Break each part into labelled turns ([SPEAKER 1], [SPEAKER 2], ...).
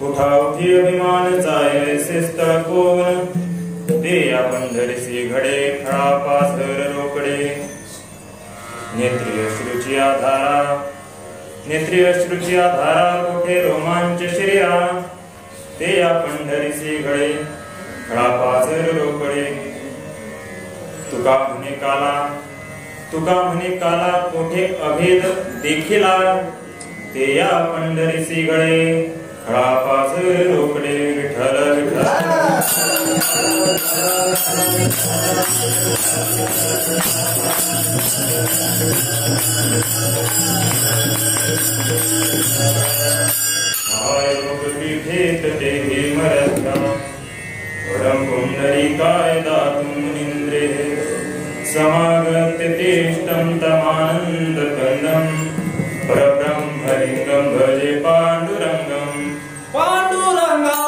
[SPEAKER 1] उठावती अभिमान जाय से स्थळ कोण ते या पंढरीसी घडे खळा पाझर रोकडे नेत्री अश्रूची आधारा कोठे रोमांच श्रिया ते या पंढरीसी घडे खळा पाझर रोकडे तुका म्हणे काला कोठे अभेद देखिला ते या पंढरीसी गळे खळा पाझर रोकडे विठ्ठल विठ्ठल पीठेत ते भीमरथा वरं पुंडरीकाय दातुं मुनीन्द्रे समागत्य तेष्टं तमानन्दकन्दं परब्रह्मलिङ्गं भजे पाण्डुरङ्गं पाण्डुरङ्गा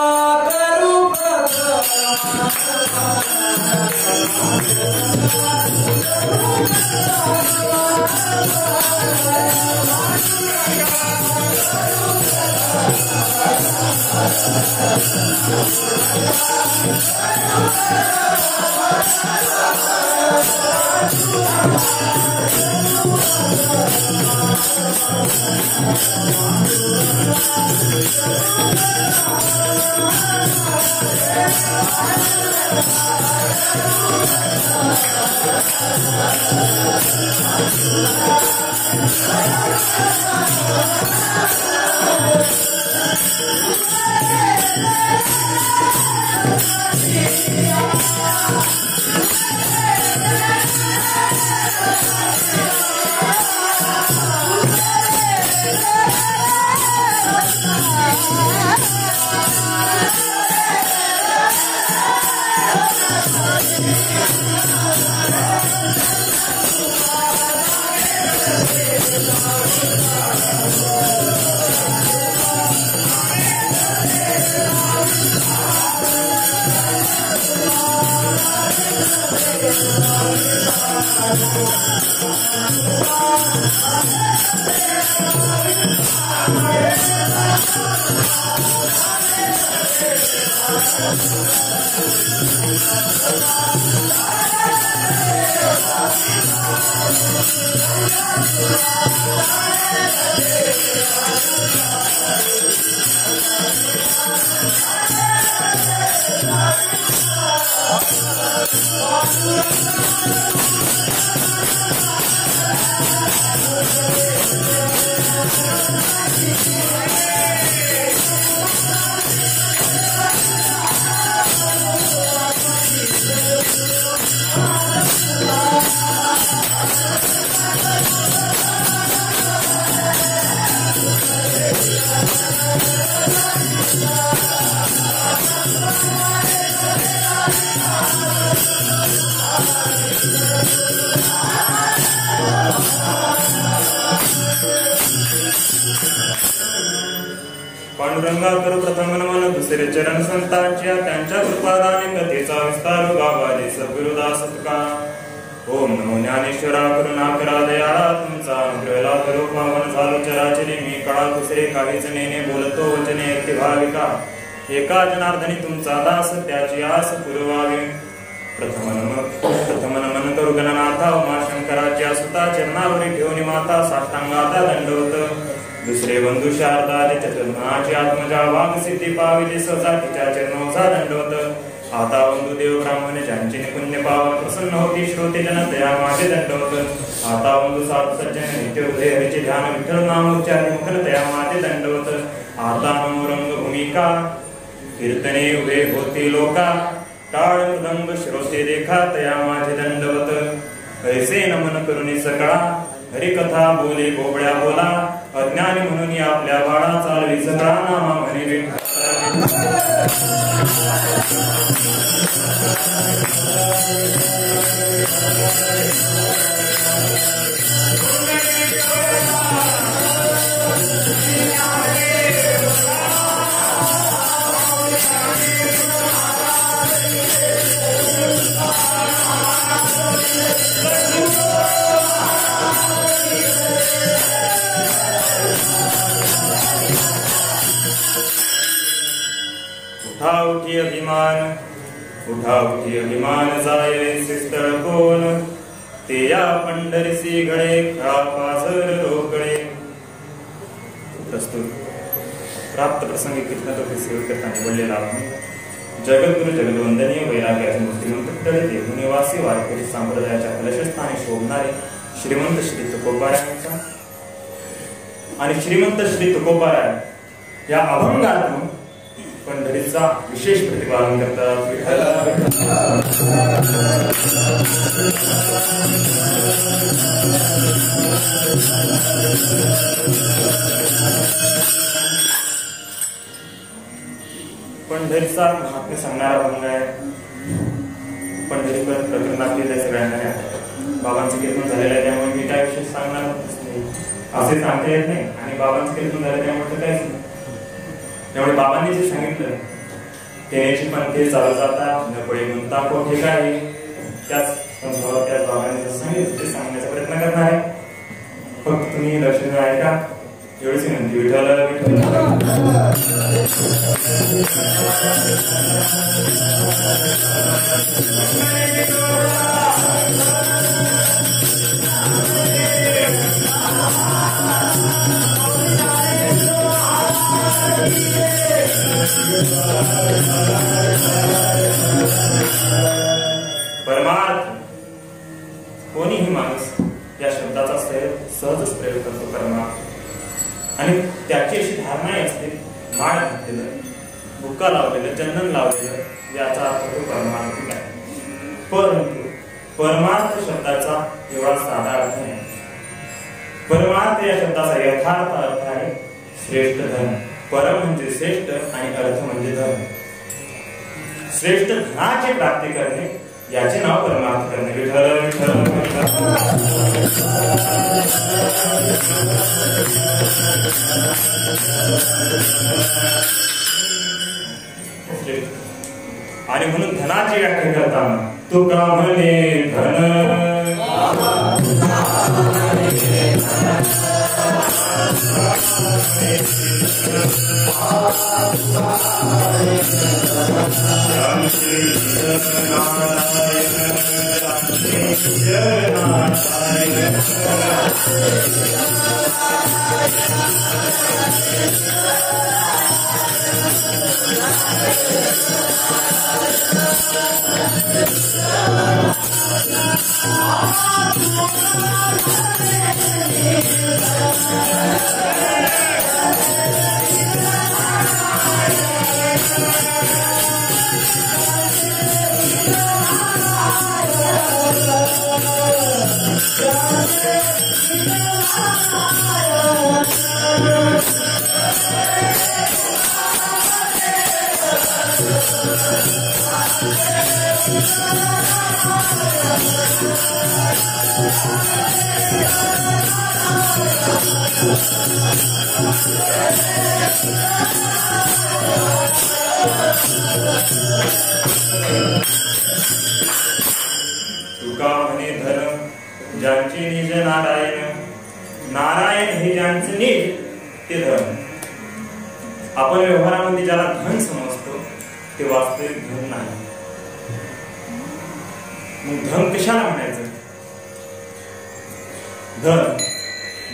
[SPEAKER 1] पांडुरंगा करू प्रथम नमन दुसरे चरण संतांच्या त्यांच्या कृपादाने कथेचा विस्तार गावाले सद्गुरुदास तुका ओम नमो ज्ञानेश्वरा करुणा करा दयाळा तुमचा अनुग्रहला करू पावन झालो चराचरी मी कळा दुसरे काहीच नेने बोलतो वचने ऐक्य भाविका एका जनार्दनी तुमचा दास त्याची आस पुरवावी प्रथम नमन करू गणनाथा उमाशंकराच्या सुता चरणावरी ठेवणी माता साष्टांगाता दंडवत दुसरे बंधू शारदा चतुर्णाची आत्मजा वाघ सिद्धी पाविले सहजा तिच्या चरणोसा दंडवत आता बंधू देव ब्राह्मण ज्यांचे पुण्य पावन प्रसन्न होती श्रोते जन दया माझे दंडवत आता बंधू साधू सज्जन नित्य हृदय हरिचे ध्यान विठ्ठल नाम उच्चारी मुखर दया माझे दंडवत आता मनोरंग भूमिका कीर्तने उभे होती लोका टाळ मृदंग श्रोते देखा तया माझे दंडवत ऐसे नमन करुणी सकळा हरिकथा बोले बोबड्या बोला अज्ञानी म्हणून आपल्या बाळा चालवी सकळा नामा म्हणे विठ्ठल उठा उठी अभिमान, उठा उठी अभिमान जाय स्थळ कोण, ते या पंढरीसी गळे खळा पाझर रोकडे. प्रस्तुत प्राप्त प्रसंगी कीर्तनातोपी सेवा करताना बोललेला आपण जगद्गुरु जगदवंदनीय वैराग्याचे मूर्तिमंत देहू निवासी वारकरी संप्रदायाच्या कलशस्थानी शोभणारे श्रीमंत श्री तुकोबारायांचा आणि श्रीमंत श्री तुकोबाराय या अभंगातून पंढरीचा विशेष प्रतिपादन करतात. पंढरीचा महात्म्य सांगणारा अभंग आहे. पंढरी प्रकरणातले सगळ्यांना बाबांचं कीर्तन झालेलं आहे, त्यामुळे मी काय विशेष सांगणार नाही, असे सांगता येत नाही. आणि बाबांचं कीर्तन झालं त्यामुळे काहीच नाही. त्यामुळे बाबांनी जे सांगितलं तेनेची पंथे चालू जाता नपळी गुंता कोठे काय, त्याच बाबांनी जसं सांगितलं ते सांगण्याचा प्रयत्न करणार आहे. फक्त तुम्ही लक्ष देऊन ऐका. एवढीच विनंती. विठ्ठल परमार्थ. कोणीही माणूस या शब्दाचा सहजच प्रयोग करतो परमार्थ, आणि त्याची अशी धारणा असते माळ घातलेलं, बुक्का लावलेलं, चंदन लावलेलं याचा अर्थ तो परमार्थिक आहे. परंतु परमार्थ शब्दाचा एवढा साधा अर्थ नाही. परमार्थ या शब्दाचा यथार्थ अर्थ आहे श्रेष्ठ धन. परम म्हणजे श्रेष्ठ आणि अर्थ म्हणजे धन. श्रेष्ठ धनाची प्राप्ती करणे याचे नाव परमार्थ करणे. विठ्ठल विठ्ठल आणि म्हणून धनाची व्याख्या करताना तुका म्हणे धन तुका म्हणे धन ज्यांचे निज नारायण. नारायण हे ज्यांचे निज ते धन. आपण व्यवहारामध्ये ज्याला धन समजतो ते वास्तविक धन नाही. मग धन कशाला म्हणायचं? धन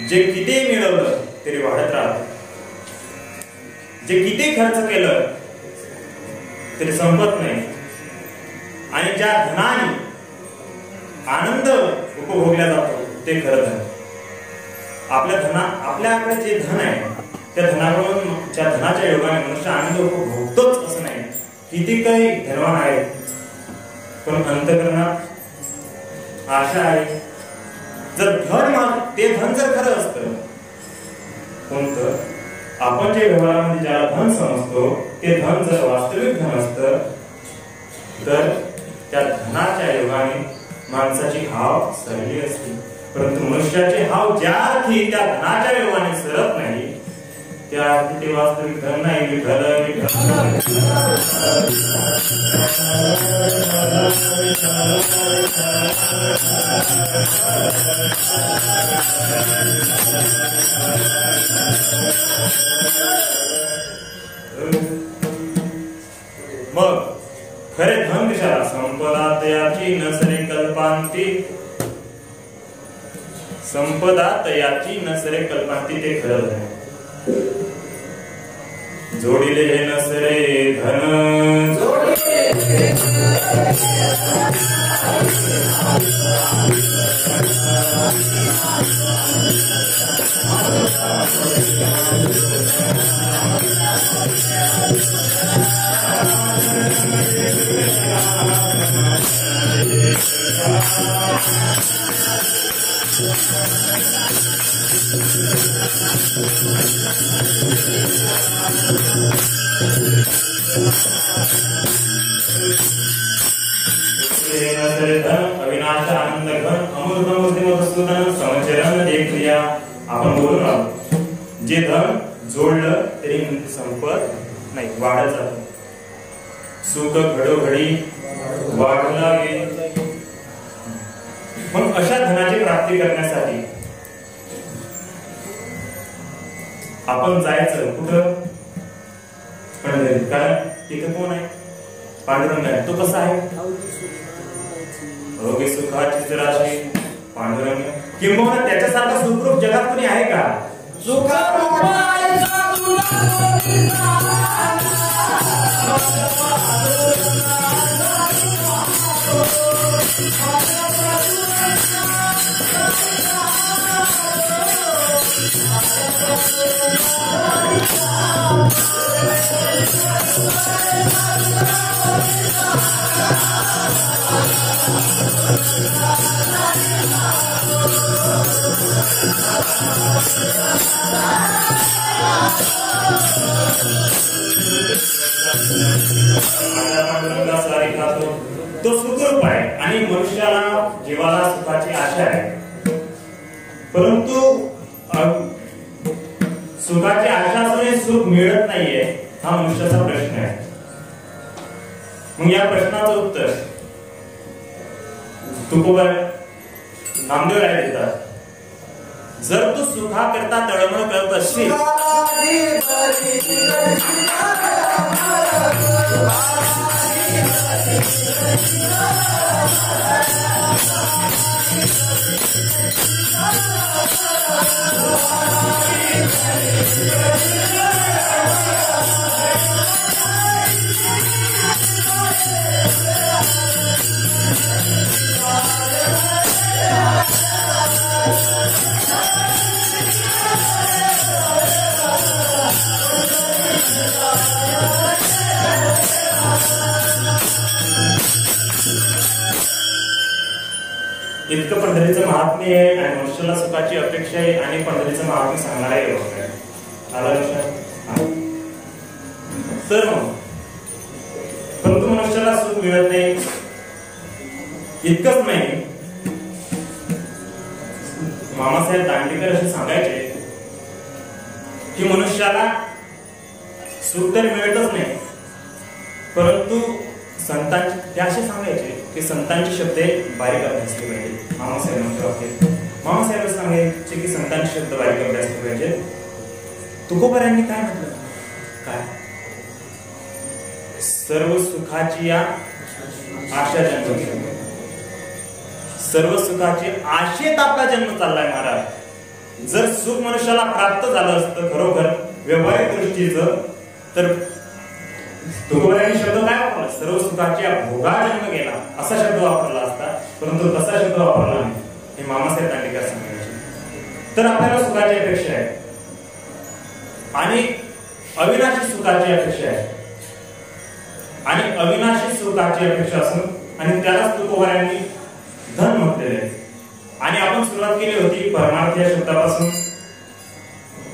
[SPEAKER 1] जे किती मिळवलं तरी वाढत राहतं, जे किती खर्च केलं तरी संपत नाही, आणि ज्या धनाने आनंद उपभोगला जातो ते खरं धन. आपल्याकडे जे धन आहे त्या धनाकडून त्या धनाच्या योगाने मनुष्य आनंद उपभोगतोच असं नाही. किती काही धनवान आहे पण अंतःकरणात आशा आहे. जर ते धन जर खरं असतं, कोणतं आपण जे व्यवहारामध्ये ज्याला धन समजतो ते धन जर वास्तविक धन असतं तर त्या धनाच्या योगाने माणसाची हाव सरली असते. परंतु मनुष्याची हाव ज्या अर्थी त्या धनाच्या योगाने सरत नाही त्या अर्थी ते वास्तविक धन नाही. विठ्ठल खरे धन कशाला? संपदा तयाची नसरे कल्पांती, संपदा तयाची नसरे कल्पांती ते खरं धन. जोडिले हे नसरे धन, अविनाश आनंद घन अमृत मूर्ती मधुसूदन समचरण देखलिया. आपण बोलून आहोत जे धन जोडलं तरी संपत नाही, वाढत जात. सुख घडोघडी वाढ लागे. मग अशा धनाची प्राप्ती करण्यासाठी आपण जायचं कुठं? पंढरीत. कारण तिथे कोण आहे? पांडुरंग आहे. तो कसा आहे? भोगी सुखाची राशी पांडुरंग. किंबहुना त्याच्यासारखं सुखरूप जगात कोणी आहे का? तो सुखरूप आहे आणि मनुष्याला जीवाला सुखाची आशा आहे. परंतु सुखाची आशा असूनही सुख मिळत नाहीये हा मनुष्याचा प्रश्न आहे. मग या प्रश्नाचं उत्तर तुकोबा नामदेव राय देतात. जर तू सुखाकरता तळमळ करत असशील इतकं पंढरीचं महात्म्य आहे आणि मनुष्याला सुखाची अपेक्षा आहे आणि पंढरीचं महात्म्य सांगणार आहे. आला लक्षात? तर परंतु मनुष्याला सुख मिळत नाही. इतकंच नाही, मामासाहेब दांडेकर असे सांगायचे की मनुष्याला सुख तर मिळतच नाही, परंतु संतांचे ते असे सांगायचे की संतांची शब्दे बारीक असली पाहिजे. मामासाहेबांच्या बाबतीत मामासाहेब सांगायचे की संतांचे शब्द बारीक असले पाहिजे. तुकोबारांनी काय म्हटलं? काय? सर्व सुखाची या आशा जन्म, सर्व सुखाची आशेत आपला जन्म चाललाय महाराज. जर सुख मनुष्याला प्राप्त झालं असतं खरोखर व्यवहारिक दृष्टीचं, तर तुकोबारांनी शब्द काय वापरला? सर्व सुखाची भोगा जन्म गेला असा शब्द वापरला असता, परंतु तसा शब्द वापरला नाही. हे मामासाहेब दांडेकर सांगायचे. तर आपल्याला सुखाची अपेक्षा आहे आणि अविनाशी सुखाची अपेक्षा आहे आणि अविनाशी सुखाची अपेक्षा असून आणि त्यालाच तुकोबारांनी धन म्हटलेले आहे. आणि आपण सुरुवात केली होती परमार्थ या शब्दापासून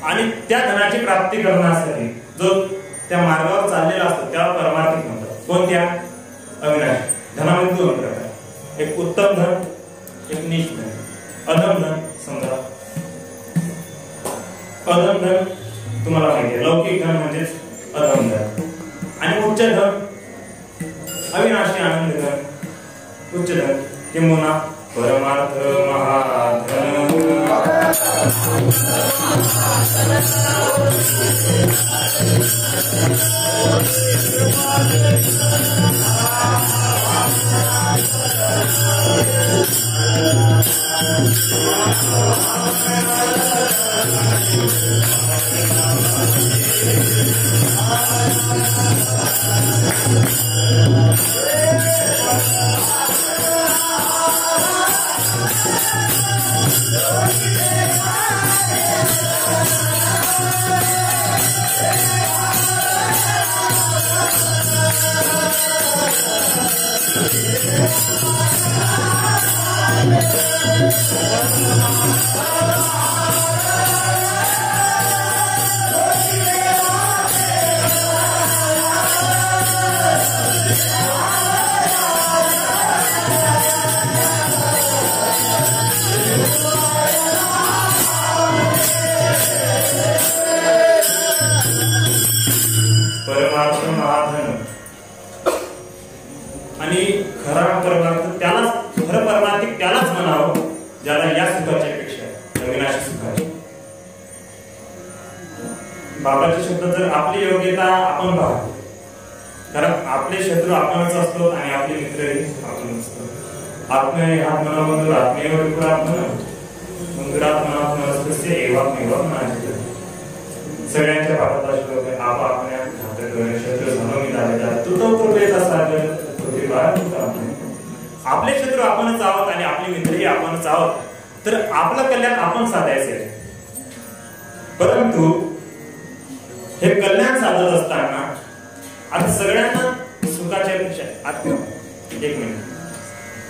[SPEAKER 1] आणि त्या धनाची प्राप्ती करण्यासाठी जो त्या मार्गावर चाललेला असतो त्याला परमार्थिक म्हणतात. कोणत्या? अविनाशी. धनामध्ये दोन प्रकार, एक उत्तम धन, एक नीच धन. अधम धन समजा, अधम धन तुम्हाला माहिती आहे, लौकिक धन म्हणजेच अधम धन. आणि उच्च धन अविनाशी आनंद धन, उच्च धन किंबहुना परमार्थ महाधन. आणि खरा परमार्थ त्यालाच, खरं परमार्थिक त्यालाच म्हणावं ज्याला या सुखाच्या पेक्षा अविनाशी सुखाची. बाबाचे शब्द जर आपली योग्यता आपण पाहतो, कारण आपले शत्रू आपणच असतो आणि आपले मित्रही आपण असतो. आत्मे आत्मनामधून आत्मेवर पुरात्मन मंदिरात्मनात्मनस्तस्य एवात्मेव म्हणायचे. सगळ्यांच्या पाठाचा श्लोक आहे. आप आपल्या घातक शत्रू सममी झालेला तू तो कृपेचा सागर आपले शत्रू आपणच आहोत आणि आपले मित्रही आपणच आहोत. तर आपलं कल्याण आपण साधायचे. परंतु हे कल्याण साधत असताना आता सगळ्यांना सुखाची अपेक्षा आहे. आता एक मिनिट,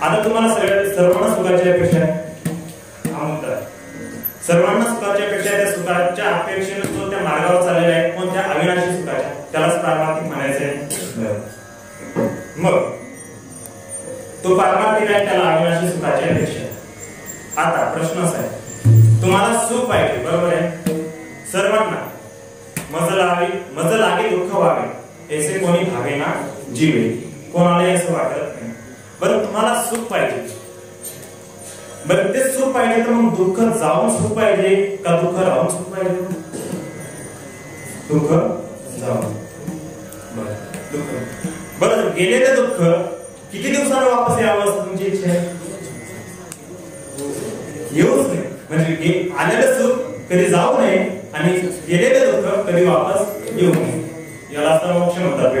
[SPEAKER 1] आता तुम्हाला सर्वांना सुखाची अपेक्षा आहे. हा मुद्दा, सर्वांना सुखाची अपेक्षा आहे. त्या सुखाच्या अपेक्षेने तो त्या मार्गावर चाललेला आहे. कोणत्या अविनाशी सुखाच्या, त्यालाच पारमार्थिक म्हणायचंय. मग तो पारमार्थिक आहे, त्याला अविनाशी सुखाची अपेक्षा. आता प्रश्न असा आहे, तुम्हाला सुख पाहिजे, बरोबर आहे. सर्वांना मज लागे दुःख व्हावे ऐसे कोणी भावे ना जीवे, कोणालाही असं वाटत नाही. बरं तुम्हाला सुख पाहिजे, बरं ते सुख पाहिजे तर मग दुःख जाऊन सुख पाहिजे का दुःख राहून सुख पाहिजे? दुःख जाऊन. बरं गेलेलं दुःख किती दिवसांना वापस यावं असं तुमची इच्छा आहे? येऊच नाही, म्हणजे आलेलं सुख कधी जाऊ नये आणि गेलेलं दुःख कधी वापस येऊ नये. याला तर मोक्ष म्हणतात.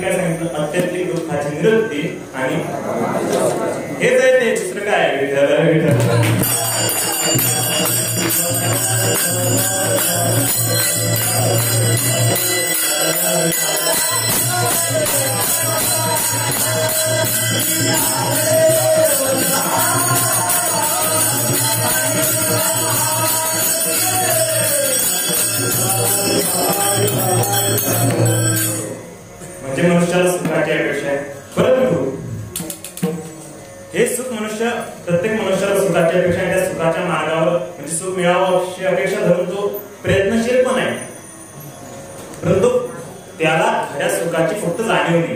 [SPEAKER 1] काय सांगितलं? अत्यंतिक दुःखाची निवृत्ती आणि हेच आहे ते, दुसरं काय आहे? म्हणजे मनुष्याला सुखाची अपेक्षा आहे. परंतु हे सुख प्रत्येक मनुष्याला सुखाची अपेक्षा आहे. त्या सुखाच्या मार्गावर म्हणजे सुख मिळावं अशी अपेक्षा धरून तो प्रयत्नशील पण आहे. परंतु त्याला खऱ्या सुखाची फक्त जाणीव नाही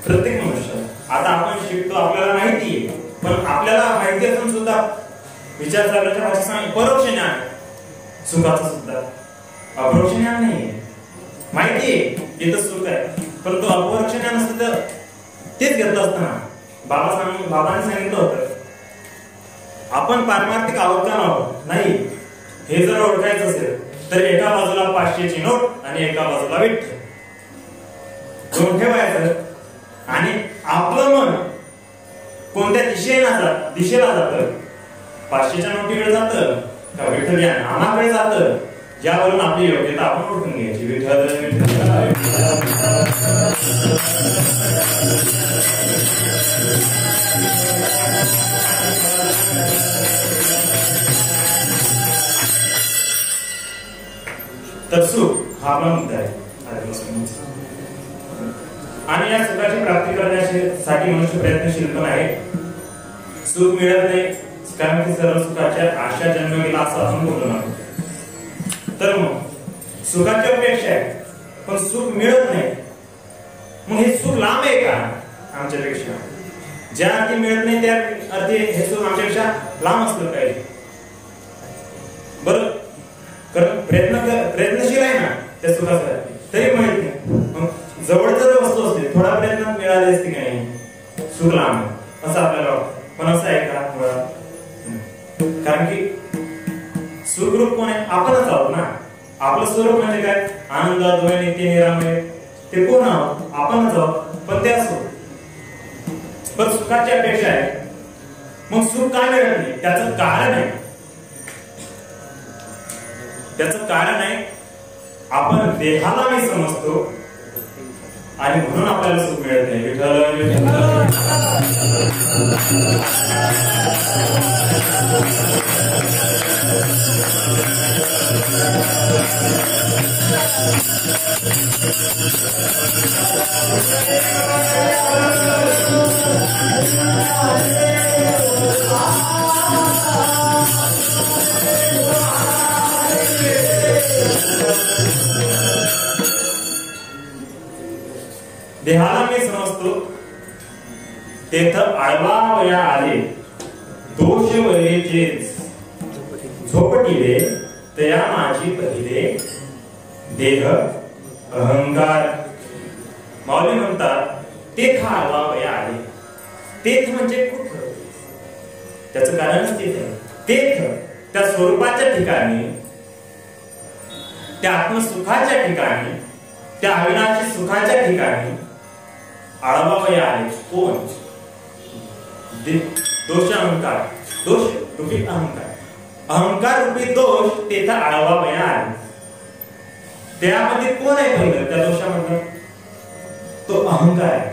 [SPEAKER 1] प्रत्येक मनुष्याला. आता आपण शिकतो, आपल्याला माहिती आहे, पण आपल्याला माहिती असून सुद्धा विचार करण्याच्या भाषेत सांग परोक्ष ज्ञान सुखाचं सुद्धा अपरोक्ष ज्ञान नाहीये. माहिती आहे इथं सुख आहे, परंतु अपरोक्ष ज्ञान असतं तर तेच घेतलं असतं ना. बाबांनी सांगितलं होतं आपण पारमार्थिक आहोत का नाही हे जर ओळखायचं असेल तर एका बाजूला 500ची नोट आणि एका बाजूला विठ्ठल दोन ठेवायचं आणि आपलं मन कोणत्या दिशेला जातं? 500च्या नोटीकडे जातं का विठ्ठल या नामाकडे जातं? ज्यावरून आपली योग्यता आपण ओळखून घ्यायची. विठ्ठल तर सुख हा आपला मुद्दा आहे. आणि या सुखाची प्राप्ती करण्यासाठी मनुष्य प्रयत्नशील पण आहे. सुख मिळत नाही कारण की सर्व सुखाच्या आशा जन्म गेला असं आपण बोललो. तर मग सुखाची अपेक्षा आहे पण सुख मिळत नाही. मग हे सुख लांब आहे का आमच्यापेक्षा? ज्या अर्थी मिळत नाही त्या अर्थी हे सुख आमच्यापेक्षा लांब असलं पाहिजे. बरं, कारण प्रयत्नशील आहे ना त्या सुखासाठी, तरी माहित नाही. मग जवळ जर वस्तू असते, थोडा प्रयत्न मिळाले असते की नाही, सुख लांब असं आपल्याला वाटतं. पण असं आहे का? कारण की सुखरूप कोण आहे? आपणच आहोत ना. आपलं स्वरूप म्हणजे काय? आनंद, द्वय, नित्य, निरामय. ते कोण आहोत? आपणच आहोत. पण ते असो, पण सुखाची अपेक्षा आहे. मग सुख काय मिळत नाही? त्याचं कारण आहे. त्याचं कारण आहे आपण देहाला मी समजतो आणि म्हणून आपल्याला सुख मिळत नाही. विठ्ठल देहाला मी समजतो, तेथ आळवावया आले, दोष वयचेच झोपटिले, तया माझी पहिले देह अहंकार. माऊली म्हणतात तेथ आळवावया आले. तेथ म्हणजे कुठं? त्याचं कारणच तेथ आहे. तेथ त्या स्वरूपाच्या ठिकाणी, त्या आत्मसुखाच्या ठिकाणी, त्या अविनाशी सुखाच्या ठिकाणी आळवावया आले. कोण? दोष अहंकार. दोष रूपी अहंकार. अहंकार रूपी दोष तेथे आळवावया आले. त्यामध्ये कोण आहे पहिलं? त्या दोषामध्ये तो अहंकार आहे.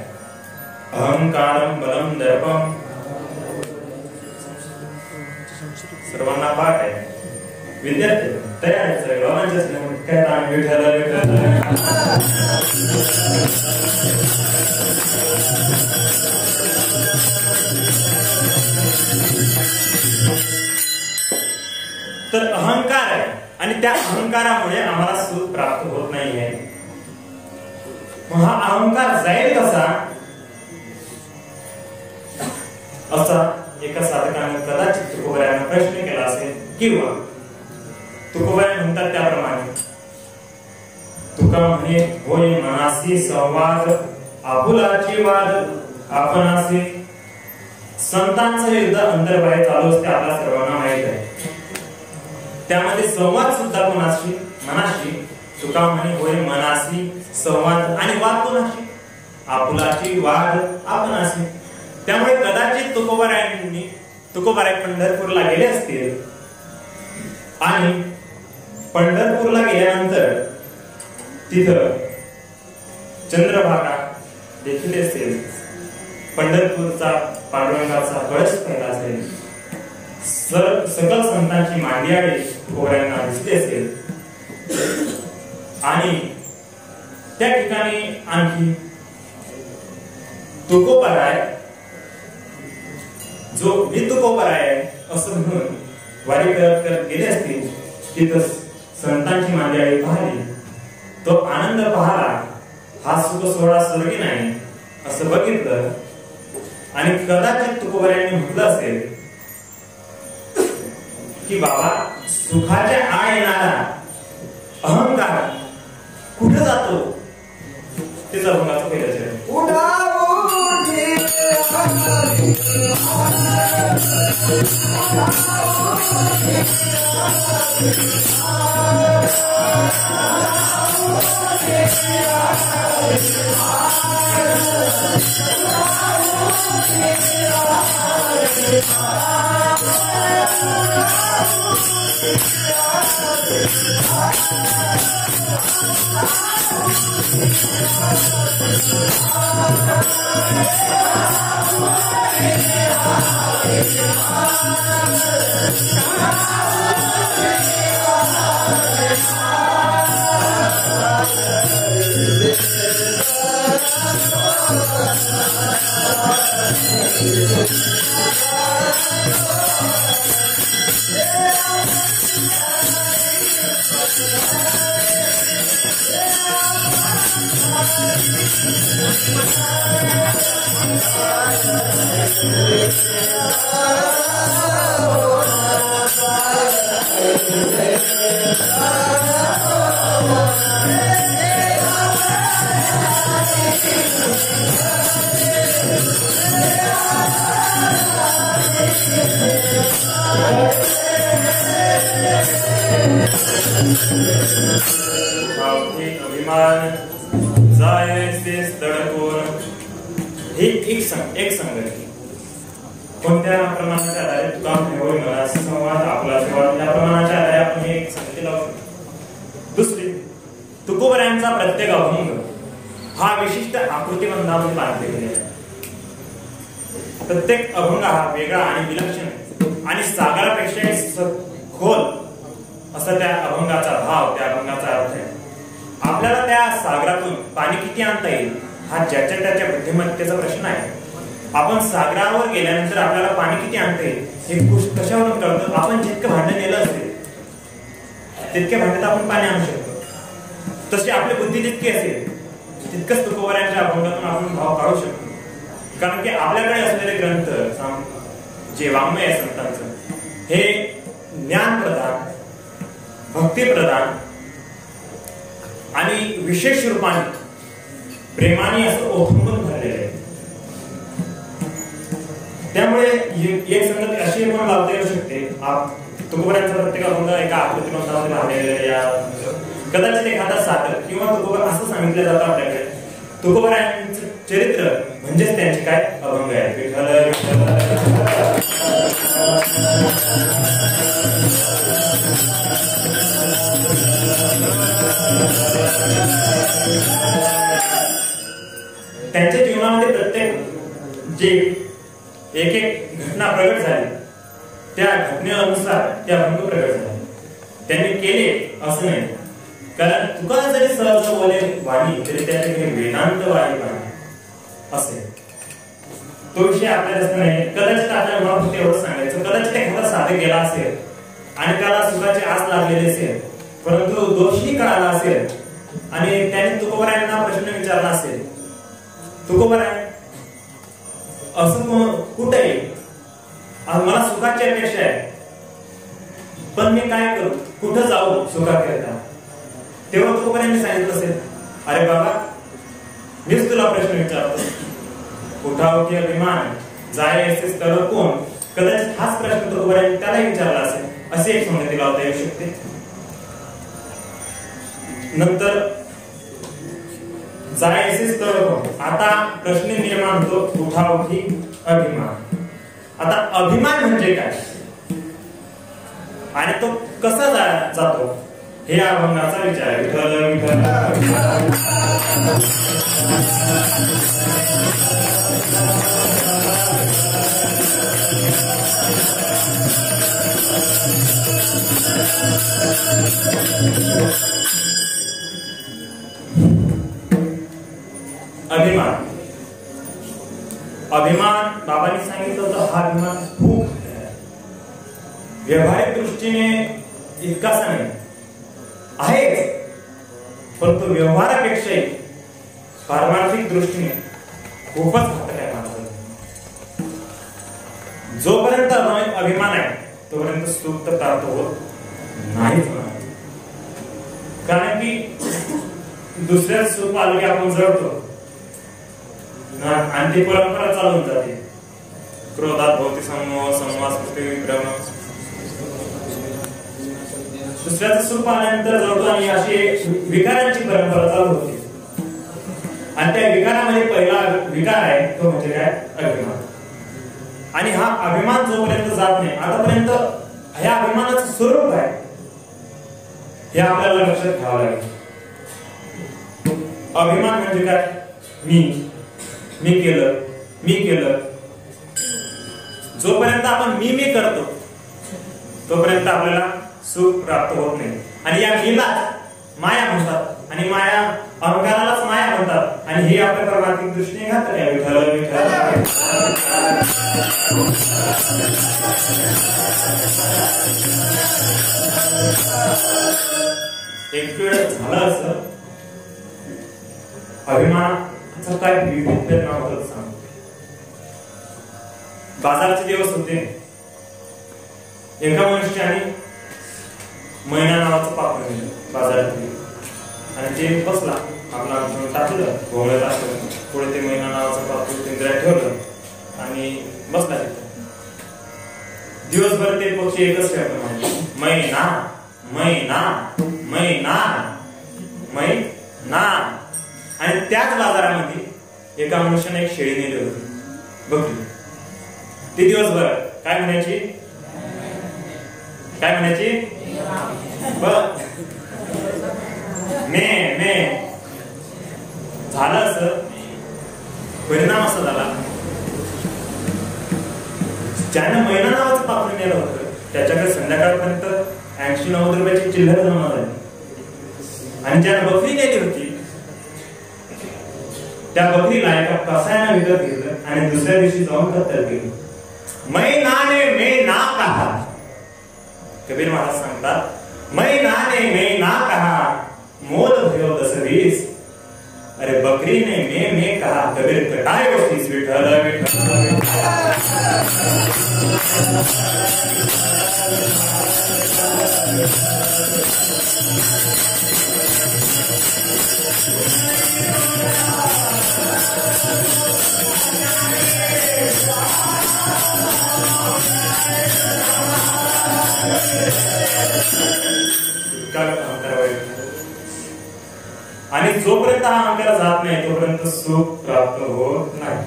[SPEAKER 1] अहंकारम बलम दर्पम. सर्वांना पाठ आहे. विद्यार्थी तयार आहे सगळं. काय ताण तर अहंकार आहे आणि त्या अहंकारामुळे आम्हाला सुख प्राप्त होत नाहीये. मग हा अहंकार जाईल कसा? असा एका साधकाने कदाचित तुकोबारायांना प्रश्न केला असेल, किंवा तुकोबाराय म्हणतात त्याप्रमाणे, तुका म्हणे होय मनासी संवाद, आपुलाची वाद आपणासी. संतांचं युद्ध अंतर्बाह्य चालू असते, आपल्या सर्वांना माहित आहे. त्यामध्ये संवाद सुद्धा कोणाशी? मनाशी. तुका म्हणे होय मनासी संवाद, आणि वाद कोणाशी? आपुलाची वाद आपणासी. त्यामुळे कदाचित तुकोबाराय पंढरपूरला गेले असतील, आणि पंढरपूरला गेल्यानंतर तिथं चंद्रभागा देखील असेल, पंढरपूरचा पांडुरंगाचा कळस पाहिला असेल, सकल संतांची मांदियाळी तुकोबारायांना दिसली असेल, आणि त्या ठिकाणी आणखी तुकोबाराय जो मी तुकोबाराय आहे असं म्हणून वारी करत करत गेले असतील. तिथं संतांची मांदियाळी पाहिली, तो आनंद पाहला, हा सुख सोहळा स्वर्गी नाही असं बघितलं, आणि कदाचित तुकोबारायांनी म्हटलं असेल की बाबा सुखाच्या आड येणारा अहंकार कुठे जातो? त्याचा अभंगाचं पहिलं चरण. अभिमान जायचे तडकोन ही एक संगती कोणत्या प्रमाणाच्या आधारे तुका होय मला संवाद आपला संवाद या प्रमाणाच्या आधारे आपण हे एक संगती लावू शकतो. दुसरी तुकोबऱ्यांचा प्रत्येक अभंग हा विशिष्ट आकृतीबंधामध्ये बांधले गेलेला आहे. प्रत्येक अभंग हा वेगळा आणि विलक्षण आणि सागरापेक्षा खोल असा त्या अभंगाचा भाव त्या अभंगाचा अर्थ आहे. आपल्याला त्या सागरातून पाणी किती आणता येईल हा ज्याच्या त्याच्या बुद्धिमत्तेचा प्रश्न आहे. आपण सागरावर गेल्यानंतर आपल्याला पाणी किती आणता येईल हे कशावरून कळतं. आपण जितकं भांडं नेलं असेल तितक्या भांड्यात आपण पाणी आणू शकतो. तशी आपली बुद्धी जितकी असेल तितकंच तुकोबऱ्यांच्या अभंगातून आपण भाव काढू शकतो. कारण की आपल्याकडे असलेले ग्रंथ जे वाङ्मय आहे संतांचं हे ज्ञान प्रधान भक्ती प्रधान आणि विशेष रूपाने प्रेमाने असं ओथंबून भरलेलं आहे. त्यामुळे एक संगती अशी पण लावता येऊ शकते. तुकोबऱ्यांचा प्रत्येक अभंग एका आकृतीबंधामध्ये बांधलेला या कदाचित एखादा सागर किंवा तुकोबर असं सांगितलं जातं आपल्याकडे तुकोबऱ्यांचं चरित्र म्हणजेच त्यांचे काय अभंग आहे. त्यांच्या जीवनामध्ये प्रत्येक जे एक एक घटना प्रगट झाली त्या घटनेनुसार ते अभंग प्रगट झाले. त्यांनी केले असं नाही. कारण तुका जरी सहज बोले वाणी तरी त्याच्याकडे वेदांत वाणी असेल तो विषय आपल्याला असं नाही. कदाचित आपल्याला मला फक्त एवढं सांगायचं कदाचित एखादा साधक गेला असेल आणि त्याला सुखाची आस लागलेली असेल परंतु दोषही कळाला असेल आणि त्याने तुकोबरायांना प्रश्न विचारला असेल तुकोबराय असं कुठे मला सुखाची अपेक्षा आहे पण मी काय करू कुठं जाऊ सुखाकरिता. तेव्हा तुकोबरायांनी सांगितलं असेल अरे बाबा मीच तुला प्रश्न विचारतो उठाव की अभिमान जाय असे स्थळ कोण. कदाचित हाच प्रश्न तुकोबरायांनी त्यालाही विचारला असेल. असे एक संगती लावता येऊ शकते. नंतर जाय असे स्थळ कोण. आता प्रश्न निर्माण होतो उठाव की अभिमान. आता अभिमान म्हणजे काय आणि तो कसा जातो हे अभंगाचा विचार आहे. विठ्ठल विठ्ठल अभिमान अभिमान बाबांनी सांगितलं होतं हा अभिमान खूप व्यावहारिक दृष्टीने इतकासा नाही आहे पण तो व्यवहारापेक्षाही पारमार्थिक दृष्टीने खूपच घातक आहे माणसाला. जोपर्यंत अभिमान आहे तोपर्यंत सुख तर प्राप्त होत नाहीच. कारण की दुसऱ्या सुख आलं की आपण जळतो आणि ती परंपरा चालून जाते. क्रोधात भोवती समूह संवाद विभ्रम दुसऱ्याचं सुख आल्यानंतर जळतो आणि अशी विकारांची परंपरा चालू होते. आणि त्या विकारामध्ये पहिला विकार आहे तो म्हणजे काय अभिमान. आणि हा अभिमान जोपर्यंत जात नाही आतापर्यंत ह्या अभिमानाचं स्वरूप काय हे आपल्याला लक्षात घ्यावं लागेल. अभिमान म्हणजे काय मी केलं जोपर्यंत आपण मी करतो तोपर्यंत आपल्याला सुख प्राप्त होत नाही. आणि या मीला माया म्हणतात आणि माया अहंकारालाच माया म्हणतात आणि हे आपल्या परमार्थिक दृष्टीने घातक आहे. विठ्ठल विठ्ठल एक वेळ झालं असं अभिमानाचा काय विविध परिणाम होतात सांग. बाजाराचे दिवस होते. एका मनुष्याने मैना नावाचं पापड नेलं बाजारात आणि ते बसला आपला टाकलं भोवळ्यात टाकलं. पुढे ते मैना नावाचं पापड पिंजऱ्यात ठेवलं आणि बसला तिथं. दिवसभर ते पक्षी एकच खेळतो, मैना मैना मैना मैना. आणि त्याच बाजारामध्ये एका मनुष्याने एक शेळी नेली होती, बघली. ती दिवसभर काय म्हणायची, काय म्हणायची, बघ मे मे. झालं असं, परिणाम असा झाला, ज्यानं मैना नावाचं पापड नेलं होतं त्याच्याकडे संध्याकाळपर्यंत 80-90 रुपयाची चिल्लर जमा झाली. आणि ज्यानं बकरी नेली होती त्या बकरीला एका कसायानं विकत घेतलं आणि दुसऱ्या दिवशी जाऊन कत्तल केली. मैना ने मैना कहा. कबीर महाराज सांगतात, मैना ने मैना कहा मोल भयो 10-20. अरे बकरी ने मैं कहा कबीर कटाए वो 30 विठ्ठल विठ्ठल. आणि जोपर्यंत हा अहंकार जात नाही तोपर्यंत सुख प्राप्त होत नाही.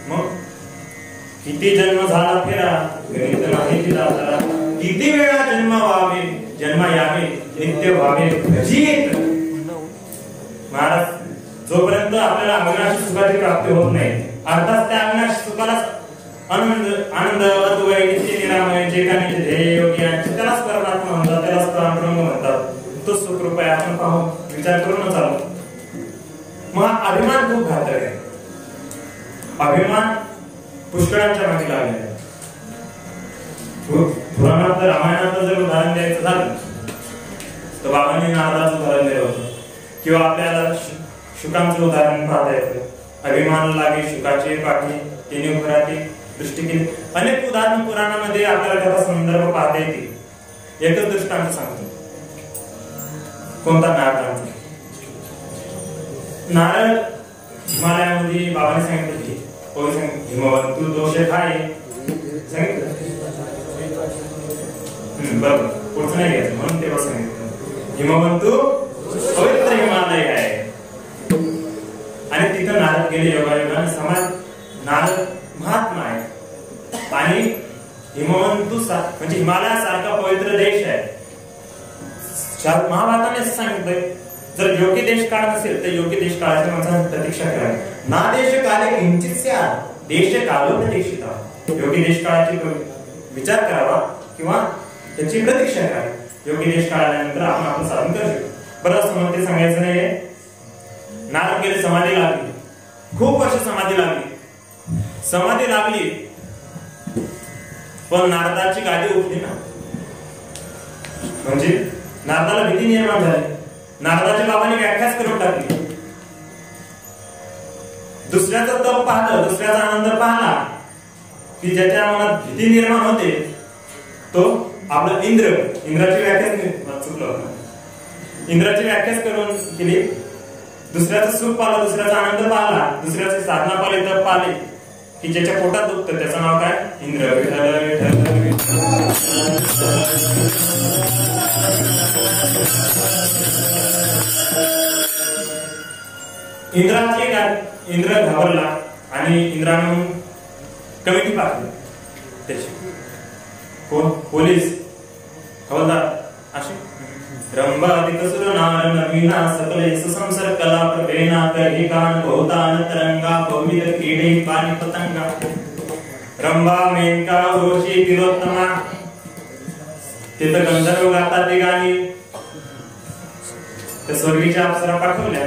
[SPEAKER 1] मग किती जन्म झाला फेरा गणित नाही तिला जरा. किती वेळा जन्म यावे नित्य व्हावे भजित. महाराज, जोपर्यंत आपल्याला अविनाशी सुखाची प्राप्ती होत नाही, अर्थात त्या अविनाशी सुखाला आनंद अद्वय नित्य निरामय जे काही ध्येय योगी यांचे त्यालाच परमात्मा म्हणतात, त्यालाच परब्रह्म म्हणतात. तो सुखरूपाय आपण पाहू, विचार करून चालू. मग अभिमान खूप घातक आहे. अभिमान पुष्कळांच्या मागे लागलेला आहे. पुराणात रामायणात जर उदाहरण द्यायचं झालं तर बाबांनी नारदाचं उदाहरण दिलं होतं, किंवा आपल्याला शुकांचं उदाहरण पाहता येतं. अभिमान लागे शुकाचे पाठी तिने उभराती दृष्टी केली. अनेक उदाहरण पुराणामध्ये आपल्याला त्याचा संदर्भ पाहता येते. एकच दृष्टांत सांगतो, कोणता नारदांचा. नारद हिमालयामध्ये बाबांनी सांगितलं की हिमवंतु दोषे खाये सांगितलं. बरोबर, पुढचं नाही घ्यायचं म्हणून तेव्हा सांगितलं हिमवंतु पवित्र हिमालय आहे. आणि तिथं नारद गेले योगायोगाने. समाज नारद महात्मा आहे आणि हिमवंतु म्हणजे हिमालयासारखा पवित्र देश आहे. महाभारताने असं सांगितलंय, जर योग्य देश काळ नसेल तर योग्य देश काळाच्या माणसाने प्रतीक्षा करावी. ना देश काले किंचित स्यात् देश कालो प्रतीक्षिता. योग्य देश काळाची विचार करावा किंवा त्याची प्रतीक्षा करावी. योग्य देश काळानंतर आपण आपलं साधन करू शकतो. बरं, असं ते सांगायचं नाहीये. नारद गेले, समाधी लागली, खूप वर्ष समाधी लागली, पण नारदाची गादी उठली ना. म्हणजे नारदाला भीती निर्माण झाली. नारदाच्या बाबांनी व्याख्याच करून टाकली. दुसऱ्याचं तप पाहलं, दुसऱ्याचा आनंद पाहला की ज्याच्या मनात भीती निर्माण होते तो आपला इंद्राची व्याख्याच चुकलं. इंद्राची व्याख्याच करून केली. दुसऱ्याचं सुख पाहिलं, दुसऱ्याचा आनंद पाहला, दुसऱ्याची साधना पाहिली, तप पाहिले की ज्याच्या पोटात दुखतं त्याचं नाव काय, इंद्र. विठ्ठल विठ्ठल इंद्र घाबरला आणि इंद्रानं कमिटी पाठवली त्याची. कोण? पोलीस हवालदार असे. रंभादिक सुर नार नवीना सकले संसार कला प्रवेना कही कान बहुतान तरंगा बहुविध कीडे पाणी पतंगा. रंभा मेनका उर्वशी तिलोत्तमा तिथं गंधर्व गातात ती गाणी. त्या स्वर्गीच्या अप्सरा पाठवल्या,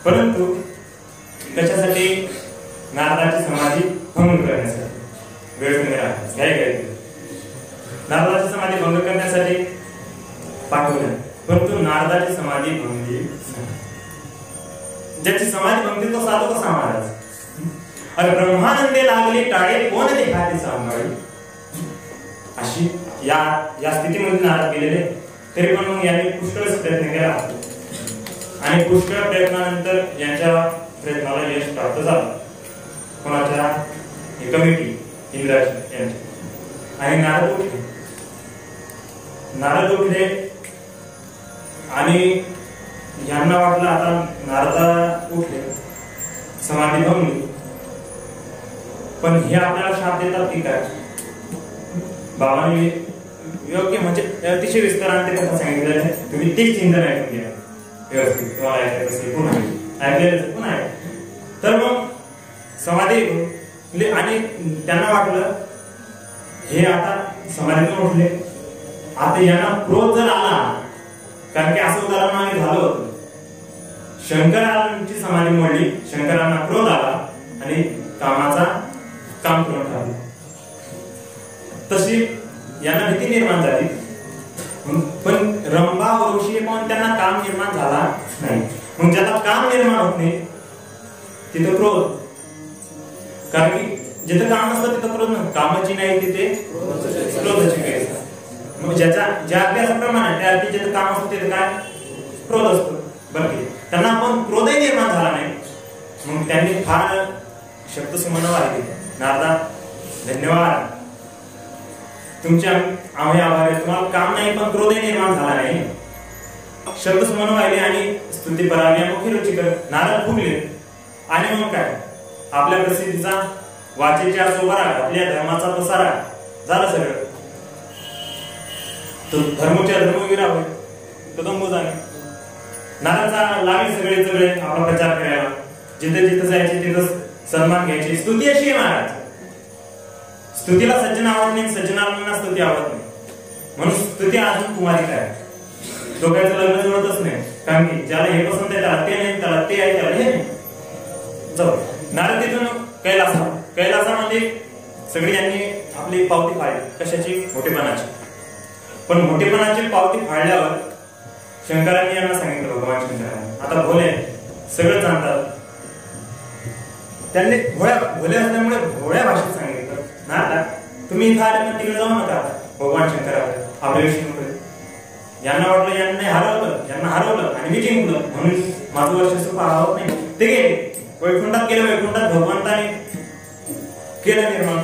[SPEAKER 1] परंतु कशासाठी? नारदाची समाधी भंग करण्यासाठी. वेळ काय नारदाची समाधी भंग करण्यासाठी पाठवल्या, परंतु नारदाची समाधी भंगली. ज्याची समाधी भंगती तो साधू कसा महाराज. अरे ब्रह्मानंदे लागले टाळे कोण देखाते सांभाळी. अशी या स्थितीमध्ये नाराज गेलेले. तरी पण मग यांनी पुष्कळ प्रयत्न केला आणि पुष्कळ प्रयत्नानंतर यांच्या प्रयत्नाला यश प्राप्त झालं. कोणाच्या कमिटी इंद्राची यांची. आणि नारद उठले आणि यांना वाटलं आता नारदा उठले समाधी भंगली, पण हे आपल्याला शाप देतात की काय. बाबांनी योग्य म्हणजे अतिशय विस्ताराने ते कथा सांगितलेलं आहे. तुम्ही तेच चिंतन ऐकून घ्या व्यवस्थित. तुम्हाला ऐकायचं असेल पुन्हा ऐकलेलं पुन्हा ऐक. तर मग समाधी आणि त्यांना वाटलं हे आता समाधीतून उठले, आता यांना क्रोध जर आला, कारण की असं उदाहरण मागे झालं होतं. शंकरांची समाधी मोडली, शंकरांना क्रोध आला आणि काम करून टाकलं. तशी यांना भीती निर्माण झाली. पण रंभा ऋषी पण त्यांना काम निर्माण झाला नाही. मग ज्याला काम निर्माण होत नाही तिथं क्रोध, कारण की जिथं काम असतं तिथं क्रोध नसतं. कामाची नाही तिथे क्रोधाची काही. मग ज्या अभ्यासाप्रमाणे त्या अर्थी जिथं काम असतं तिथं काय क्रोध असतो. बरं की त्यांना पण क्रोधही निर्माण झाला नाही. मग त्यांनी फार शब्द सुमन वाहिली. नारदा धन्यवाद, तुमच्या आम्ही आभारी. तुम्हाला काम नाही पण क्रोधही निर्माण झाला नाही. शब्द सुमन वाहिले आणि स्तुती परावी मुखी रुचिकर. नारद फुगले आणि मग काय आपल्या प्रसिद्धीचा वाचेच्या सोबारा, आपल्या धर्माचा पसारा झाला सगळं. तो धर्मच्या धर्मवीरा होय तो दंबोजाने नारदचा लागले सगळे आपला प्रचार करायला. जिथे जिथे जायचे तिथं सन्मान घ्यायचे. स्तुती अशी आहे महाराज, स्तुतीला सज्जन आवडत नाही, सज्जनाला स्तुती आवडत नाही. म्हणून स्तुती अजून कुमारी काय दोघांचं लग्न जुळतच नाही. कारण की ज्याला हे पसंत आहे त्याला ते नाही, त्याला ते आहे त्याला हे नाही. जाऊ नारद तिथून कैलासामध्ये सगळी यांनी आपली पावती फाळली. कशाची? मोठेपणाची. पण मोठेपणाची पावती फाळल्यावर शंकरांनी यांना सांगितलं, भगवान शंकरांनी, आता भोले सगळं जाणतात. त्यांनी भोळे असल्यामुळे भोळ्या भाषेत सांगितलं, नारदा तुम्ही इथं आले पण तिकडे जाऊ नका भगवान शंकराकडे, आपल्या विष्णूकडे. यांना वाटलं यांना हरवलं आणि मी जिंकलं म्हणून माझं वर्चस्व पाहावं नाही. ते गेले वैकुंठात गेले. वैकुंठात भगवंताने केलं निर्माण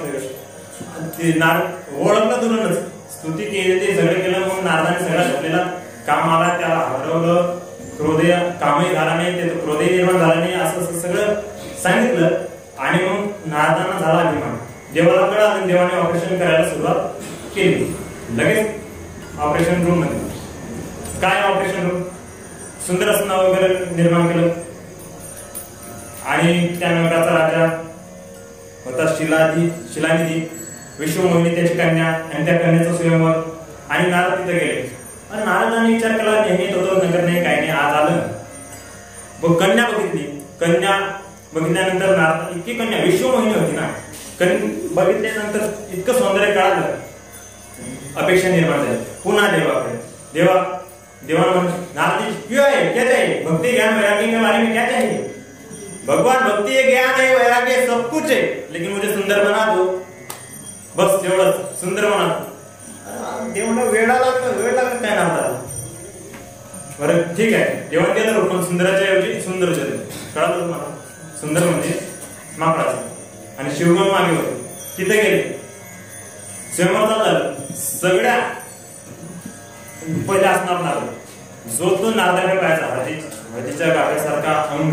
[SPEAKER 1] ते नारद ओळखलं दुरूनच, स्तुती केली, ते सगळं केलं. मग नारदाने सगळा घडलेला काम आला, त्याला हरवलं, क्रोधय कामही झाला नाही, ते क्रोधही निर्माण झाला नाही, असं सगळं सांगितलं. आणि मग नारदांना झाला अभिमान. देवाला कळलं, देवाने ऑपरेशन करायला सुरुवात केली. लगेच ऑपरेशन रूम मध्ये काय ऑपरेशन रूम सुंदर असणं वगैरे निर्माण केलं. आणि त्या नगराचा राजा होता शिलानिधी, विश्वमोहिनी त्याची कन्या आणि त्या कन्याचं स्वयंवर. आणि नारद तिथे गेले. आणि नारदांनी विचार केला, नेहमी तो नगर नाही काय नाही, आज आलं. कन्या बघितली. कन्या बघितल्यानंतर नारद इतकी कन्या विश्वमोहिनी होती ना, बघितल्यानंतर इतकं सौंदर्य कळालं, अपेक्षा निर्माण झाली पुन्हा देवाकडे. देवाला नारद क्यों है, क्या चाहिए? भक्ति ज्ञान वैराग्य के बारे में क्या चाहिए? भगवान भक्ति है, ज्ञान है, वैराग्य है, सब कुछ है, लेकिन मुझे सुंदर बना दो, बस एवढंच, सुंदर बना दो. देवाला वेळ लागत काय नारदाला. बरं ठीक आहे, देवाने दिलं पण सुंदराच्या ऐवजी सुंदर दिलं. कळालं तुम्हाला? सुंदर म्हणजे माकडाचं. आणि शिवगण मागे होते, तिथे गेले. स्वयंवर झालं. सगळ्या पहिले असणार नारद, जो तो नारदाकडे पाहायचा. हळदीच्या गाठ्यासारखा अंग,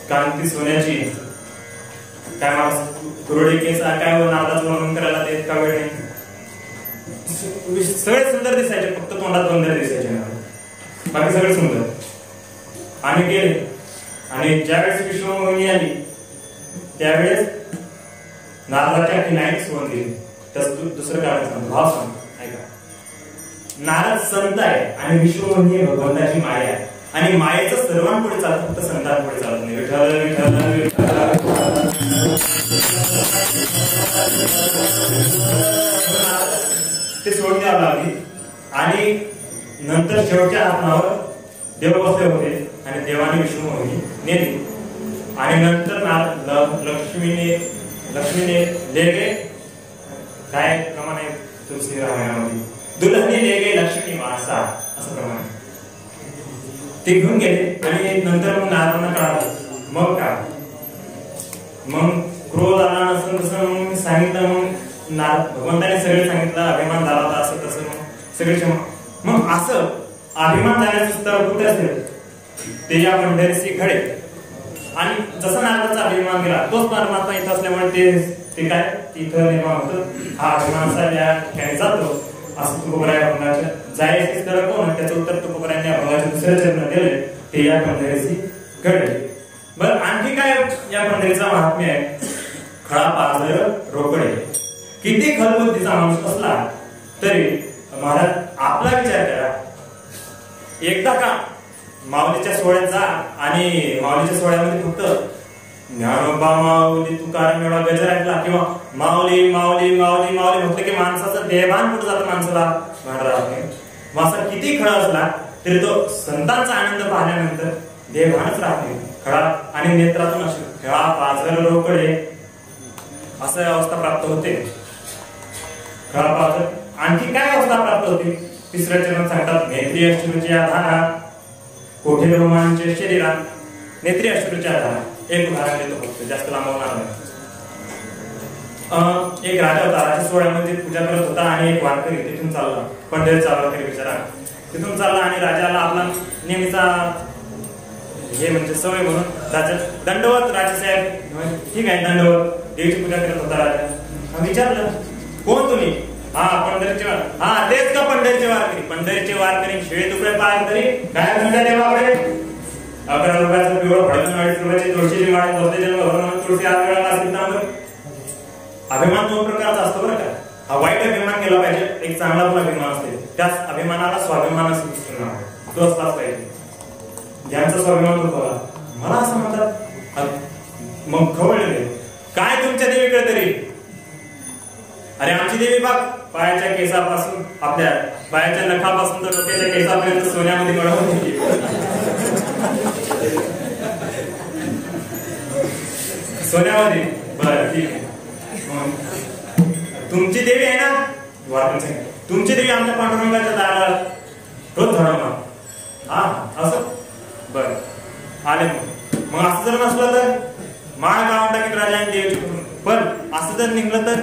[SPEAKER 1] कांती सोन्याची, काय कुरडे केस, काय नारदाचं वर्णन करायला ते इतका वेळ नाही. सगळे सुंदर दिसायचे, फक्त तोंडात बंदर दिसायचे, बाकी सगळे सुंदर. आणि गेले. आणि ज्यावेळेस विश्वमोहिनी आली त्यावेळेस नारदाच्या किनारी सोडून दिली. त्याचं दुसरं कारण सांगतो, भाव सांगतो, ऐका. नारद संत आहे आणि विश्वमोहिनी भगवंताची माया आहे. आणि मायेचं सर्वांपुढे चालत, फक्त संतांपुढे चालत नाही. विठ्ठल विठ्ठल विठ्ठल ते सोडून द्यावं लागली. आणि नंतर शेवटच्या आत्मावर देव बसले होते आणि देवाने विष्णू मोहिनी नेली आणि नंतर लक्ष्मीने लेगे काय प्रमाण आहे तुलसी रामायणामध्ये, दुल्हनी लेगे लक्ष्मी वासा असं प्रमाण आहे. ते घेऊन गेले आणि नंतर मग नारदांना कळालं. मग काय, मग क्रोध आला नसून तसं सांगितलं. मग भगवंताने सगळे सांगितलं, अभिमान झाला होता असं तसं, मग सगळे क्षमा. मग असं अभिमान जाण्याचं स्थळ कुठे असेल ते या पंढरीचे घडे. आणि जसा नारदाचा अभिमान गेला तोच परमात्मा इथं असल्यामुळे ते काय तिथं निर्माण होतं. हा अभिमान असा या ठिकाणी जातो असं तुकोबराय अभंगाच्या जायचे स्थळ कोण, त्याचं उत्तर तुकोबरायांनी अभंगाच्या दुसऱ्या चरण दिले ते या पंढरीचे घडे. बरं, आणखी काय या पंढरीचा महात्म्य आहे. खळा पाजर रोकडे. किती खलबुद्धीचा माणूस असला तरी महाराज आपला विचार करा. एकदा का माऊलीच्या सोहळ्यात जा आणि माऊलीच्या सोहळ्यामध्ये फक्त ज्ञानोबा माऊली तुकाराम एवढा गजर ऐकला किंवा माऊली माऊली माऊली माऊली म्हटलं की माणसाचं देहभान कुठं जातं माणसाला महाराज नाही. माणसा किती खळा असला तरी तो संतांचा आनंद पाहण्यानंतर देहभानच राहते. खळा आणि नेत्रातून असे खळा पाजर रोकडे असं अवस्था प्राप्त होते. खळा पाजर आणखी काय अवस्था प्राप्त होते. तिसऱ्या चरणात सांगतात नेत्री अश्रूच्या धारा कोठे रोमांचे शरीरा. नेत्री अश्रूच्या धारा एक उदाहरण देतो फक्त, जास्त लांबवणार नाही. एक राजा होता, राजा सोहळ्यामध्ये पूजा करत होता आणि एक वारकरी तिथून चालला, पंढरीचा वारकरी बिचारा तिथून चालला आणि राजाला आपला नेहमीचा हे म्हणजे सवय म्हणून राजा दंडवत, राजासाहेब ठीक आहे दंडवत, देवीची पूजा करत होता राजा. विचारलं कोण तुम्ही. हा पंढरीचे, हा तेच का पंढरीचे वारकरी. पंढरीचे वारकरी शिळे तुकडे पाय तरी काय म्हणता देवाकडे. 11 रुपयाचं पिवळं फडकन 20 रुपयाची तुळशीची माळ बसले जन्म म्हणून तुळशी 8 वेळा वाचली. अभिमान 2 प्रकारचा असतो बरं का. हा वाईट अभिमान केला पाहिजे, एक चांगला पण अभिमान असते. त्याच अभिमानाला स्वाभिमान असतो, तो असलाच पाहिजे. ज्यांचा स्वाभिमान दुखवला मला असं म्हणतात मग खवळले काय तुमच्या देवीकडे तरी. अरे आमची देवी बाग पायाच्या केसापासून आपल्या पायाच्या नखापासून तर डोक्याच्या केसापर्यंत सोन्यामध्ये गळवली. सोन्यामध्ये बरं ठीक आहे. तुमची देवी आहे ना, तुमची देवी आमच्या पांडुरंगाच्या दाराला रोज झडवणार. हा असं बर आले. मग असं जर नसलं तर माळ गावून टाकेल राजा आणि देवीची. पण असं जर निघलं तर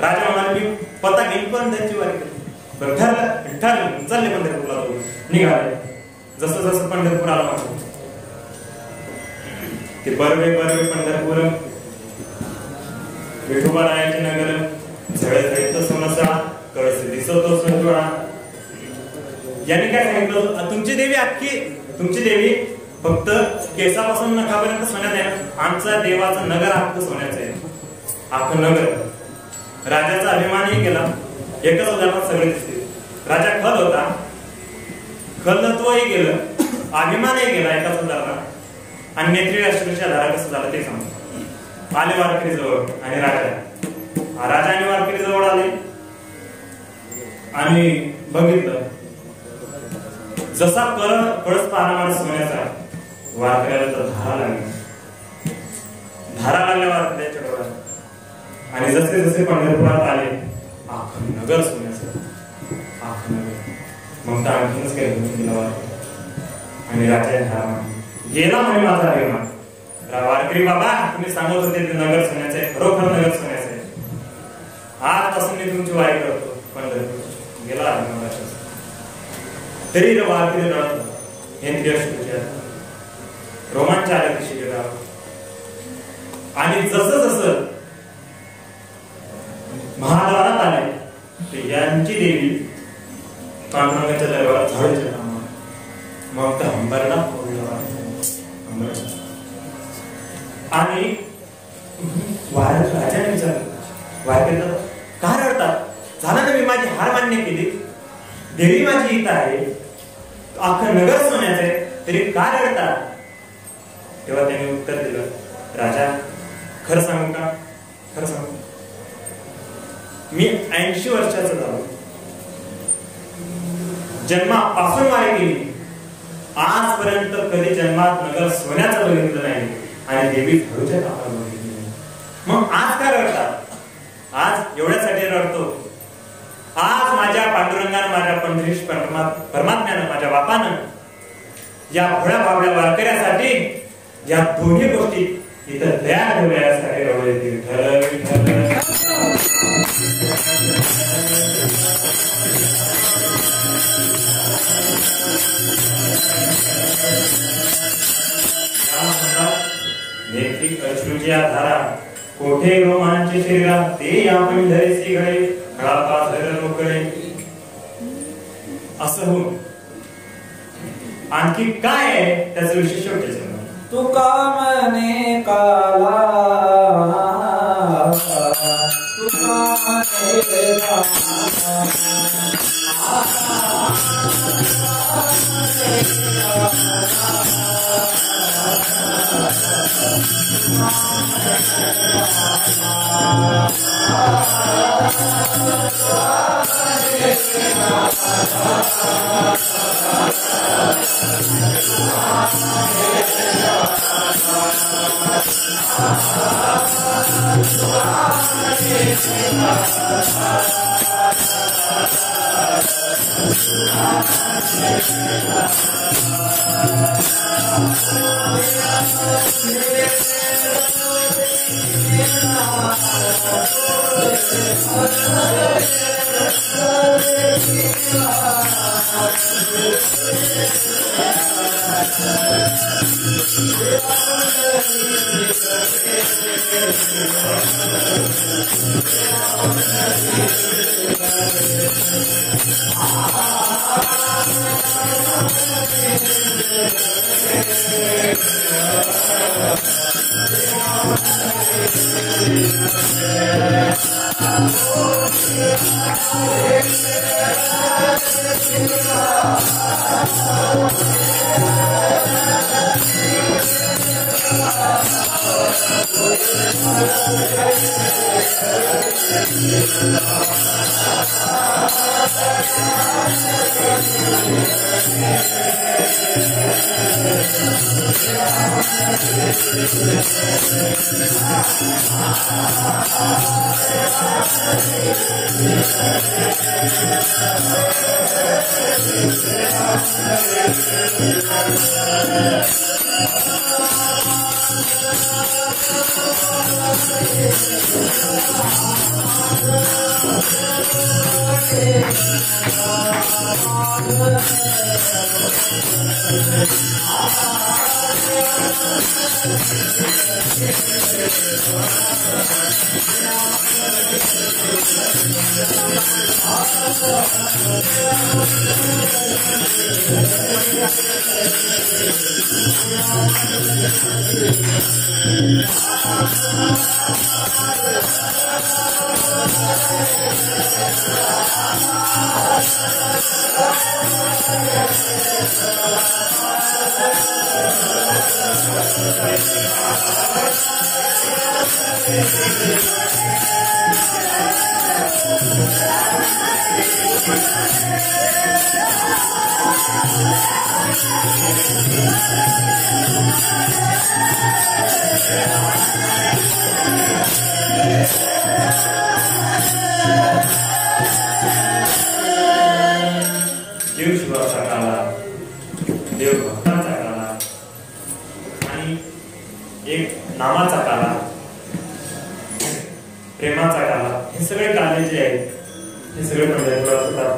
[SPEAKER 1] राजा म्हणाले मी पता घेईन पंढरीची वारी. बरं ठरलं चालले पंढरपूरला निघाले. जसं जसं पंढरपूर आला म्हणतो ते बरवे पंढरपूर विठोबारायाचे नगर झळझळीत सोनसा कळस दिसतो संजोळा. यांनी काय सांगितलं तुमची देवी अख्खी, तुमची देवी फक्त केसापासून नखापर्यंत सोन्यात आहे. आमचा देवाचं नगर अख्खं सोन्याचं आहे, अख्खं नगर. राजाचा अभिमानही केला. एकच उदाहरणात सगळे दिसते. राजा खल होता, खलत्वही गेलं, अभिमानही गेला एकाच उदाहरणात. आणि नेत्री अश्रूच्या धारा कसं झालं ते सांगतो. आले वारकरी जवळ आणि राजा आणि वारकरी जवळ आले आणि बघितलं जसा कळस पाहणा माणूस सोन्याचा वारकऱ्याला तर धारा लागल्या वारकऱ्याच्या डोळ्यात. आणि जसे जसे पंढरपुरात आले अख्खं नगर सोन्याचं, अख्खं नगर. मग तर आणखीनच काही गेला वारकरी. आणि राजा गेला म्हणे माझा अभिमान. वारकरी बाबा तुम्ही सांगत होते ते नगर सोन्याचं आहे, खरोखर नगर सोन्याचं आहे. आजपासून मी तुमची वारी करतो पंढरपूर. गेला अभिमान. तरी वारकरी रडत रोमांच आल्या दिवशी गेला. आणि जसं जसं महाद्वारात आले यांची देवी पांडुरंगाच्या दरबारात झाडूच्या मग तर अंबरला आणि राजाने विचारलं वारकऱ्याला का रडतात. झालं ना मी माझी हार मान्य केली, देवी माझी इथं आहे, अख्खं नगर सोन्याचं आहे, तरी का रडतात. तेव्हा त्यांनी उत्तर दिलं राजा खरं सांगू का, खरं सांगू मी 80 वर्षाचा झालो, जन्मापासून वारी केली आजपर्यंत कधी जन्मात नगर सोन्याचं बघितलं नाही आणि देवी खरोच्या कापाला बघितली नाही. मग आज काय रडतात? आज एवढ्यासाठी रडतो. आज माझ्या पांडुरंगानं, माझ्या पंढरीश परमात्म्यानं, माझ्या बापानं या भोळ्या बाबड्या वारकऱ्यासाठी या दोन्ही गोष्टी इथं तयार ठेवल्या यासाठी रडले. विठ्ठल विठ्ठल नेत्रिक अश्रूच्या धारा कोठे रोमांचे शरीरा ते या पंढरीसी घडे खळापाझर मोकळे. असं होऊन आणखी काय आहे त्याचं विशेष शेवटी
[SPEAKER 2] तुका मने काला तुका मने
[SPEAKER 1] देव शिवाचा काला, देव भक्ताचा काला आणि एक नामाचा काला, प्रेमाचा काला, हे सगळे काले जे आहेत हे सगळे पंढरपुरात होतात.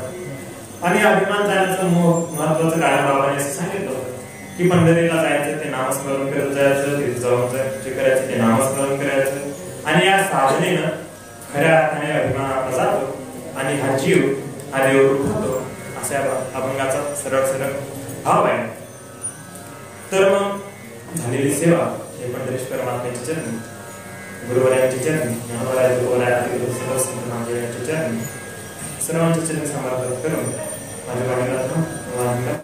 [SPEAKER 1] आणि अभिमान जाण्याचं महत्वाचं कारण बाबांनी असं सांगितलं होतं की पंढरीला जायचं ते नामस्मरण करत जायचं, तिथे जाऊन जे करायचं ते नामस्मरण करायचं आणि या साधनेनं खऱ्या अर्थाने अभिमान आपला जातो आणि हा जीव हा देवरूप होतो असा अभंगाचा सरळ सरळ भाव आहे. तर मग झालेली सेवा हे पंढरीश परमात्म्याची चरणी, गुरुवरायांची चरणी, ज्ञानवराय गुरुवराय सर्व संत नामदेवांच्या चरणी, सर्वांच्या चरणी समर्पित करून माझ्या